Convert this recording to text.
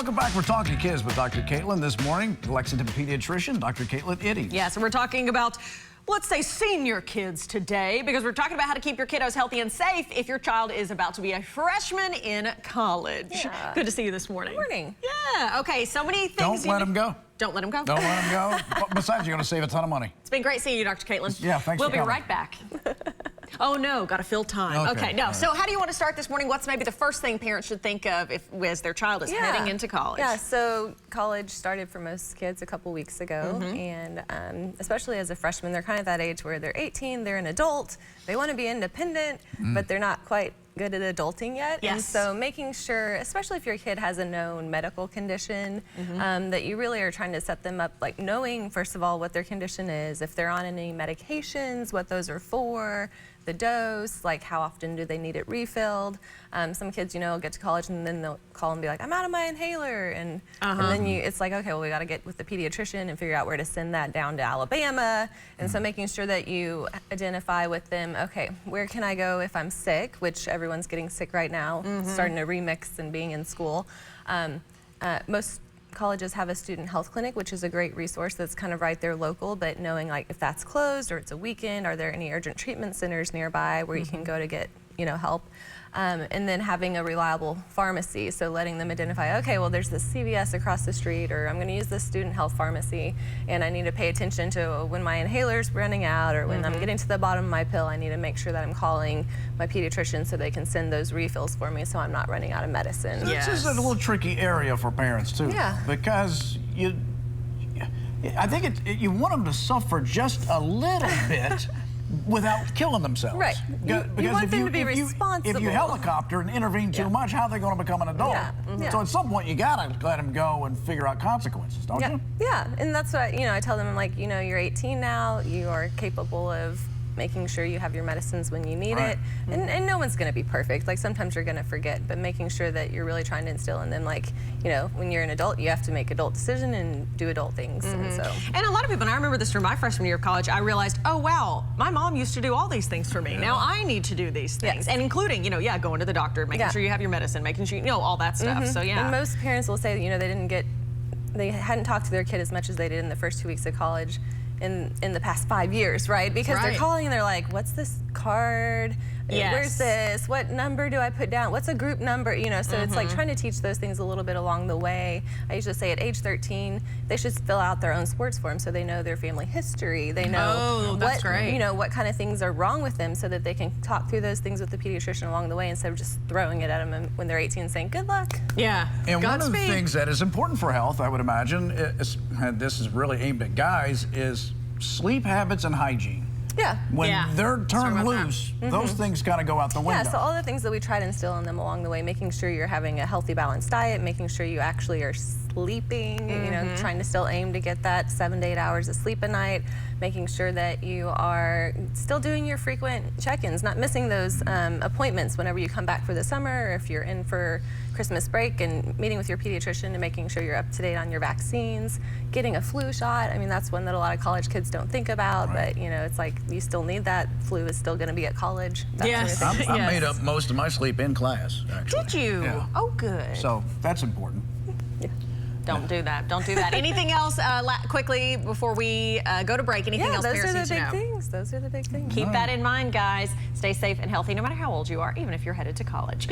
Welcome back. We're talking kids with Dr. Caitlynn this morning, Lexington pediatrician, Dr. Caitlynn Itting. Yes, and we're talking about, let's say, senior kids today, because we're talking about how to keep your kiddos healthy and safe if your child is about to be a freshman in college. Yeah. Good to see you this morning. Good morning. Yeah, okay, so many things. Don't let them go. Don't let them go. Don't let them go. Besides, you're going to save a ton of money. It's been great seeing you, Dr. Caitlynn. Yeah, thanks We'll for be coming. right back. Oh no, got to fill time. Okay, no. Right. So how do you want to start this morning? What's maybe the first thing parents should think of as their child is heading into college? Yeah, so college started for most kids a couple weeks ago, and especially as a freshman, they're kind of that age where they're 18, they're an adult, they want to be independent, but they're not quite good at adulting yet. Yes. And so making sure, especially if your kid has a known medical condition, that you really are trying to set them up, like knowing, first of all, what their condition is, if they're on any medications, what those are for, the dose, like how often do they need it refilled. Some kids, you know, get to college and then they'll call and be like, I'm out of my inhaler. And then it's like, okay, well, we got to get with the pediatrician and figure out where to send that down to Alabama. And so making sure that you identify with them, okay, where can I go if I'm sick, which everyone's getting sick right now, starting to remix and being in school. Most colleges have a student health clinic, which is a great resource that's kind of right there local, but knowing like if that's closed or it's a weekend, are there any urgent treatment centers nearby where you can go to get, you know, help. And then having a reliable pharmacy, so letting them identify, okay, well, there's this CVS across the street, or I'm going to use this student health pharmacy, and I need to pay attention to when my inhaler's running out, or when I'm getting to the bottom of my pill, I need to make sure that I'm calling my pediatrician so they can send those refills for me so I'm not running out of medicine. This is a little tricky area for parents, too. Yeah. Because I think you want them to suffer just a little bit without killing themselves. Right. You want them to be responsible. If you helicopter and intervene too much, how are they going to become an adult? So at some point, you got to let them go and figure out consequences, don't you? Yeah, and that's what, you know, I tell them, I'm like, you know, you're 18 now, you are capable of making sure you have your medicines when you need it. And no one's going to be perfect. Like, sometimes you're going to forget, but making sure that you're really trying to instill in them, like, you know, when you're an adult, you have to make adult decisions and do adult things. And a lot of people, and I remember this from my freshman year of college, I realized, oh, wow, my mom used to do all these things for me. Now I need to do these things. And including, you know, going to the doctor, making sure you have your medicine, making sure you know all that stuff. So, yeah. And most parents will say, you know, they hadn't talked to their kid as much as they did in the first 2 weeks of college in the past 5 years, right? Because they're calling and they're like, what's this card? Where's this? What number do I put down? What's a group number? You know, so it's like trying to teach those things a little bit along the way. I usually say at age 13, they should fill out their own sports form so they know their family history. They know you know, what kind of things are wrong with them so that they can talk through those things with the pediatrician along the way instead of just throwing it at them when they're 18 and saying, good luck. Yeah. And one of the things that is important for health, I would imagine, and this is really aimed at guys, is sleep habits and hygiene. Yeah. When they're turned loose, those things kind of go out the window. Yeah, so all the things that we try to instill in them along the way, making sure you're having a healthy, balanced diet, making sure you actually are sleeping, you know, trying to still aim to get that 7 to 8 hours of sleep a night, making sure that you are still doing your frequent check-ins, not missing those appointments whenever you come back for the summer, or if you're in for Christmas break, and meeting with your pediatrician and making sure you're up to date on your vaccines, getting a flu shot. I mean, that's one that a lot of college kids don't think about, but you know, it's like you still need that. Flu is still going to be at college. Yes. I made up most of my sleep in class, actually. Did you? Yeah. Oh, good. So that's important. Don't do that. Don't do that. Anything else quickly before we go to break? Anything else parents need to know? Those are the big things. Those are the big things. Keep that in mind, guys. Stay safe and healthy no matter how old you are, even if you're headed to college.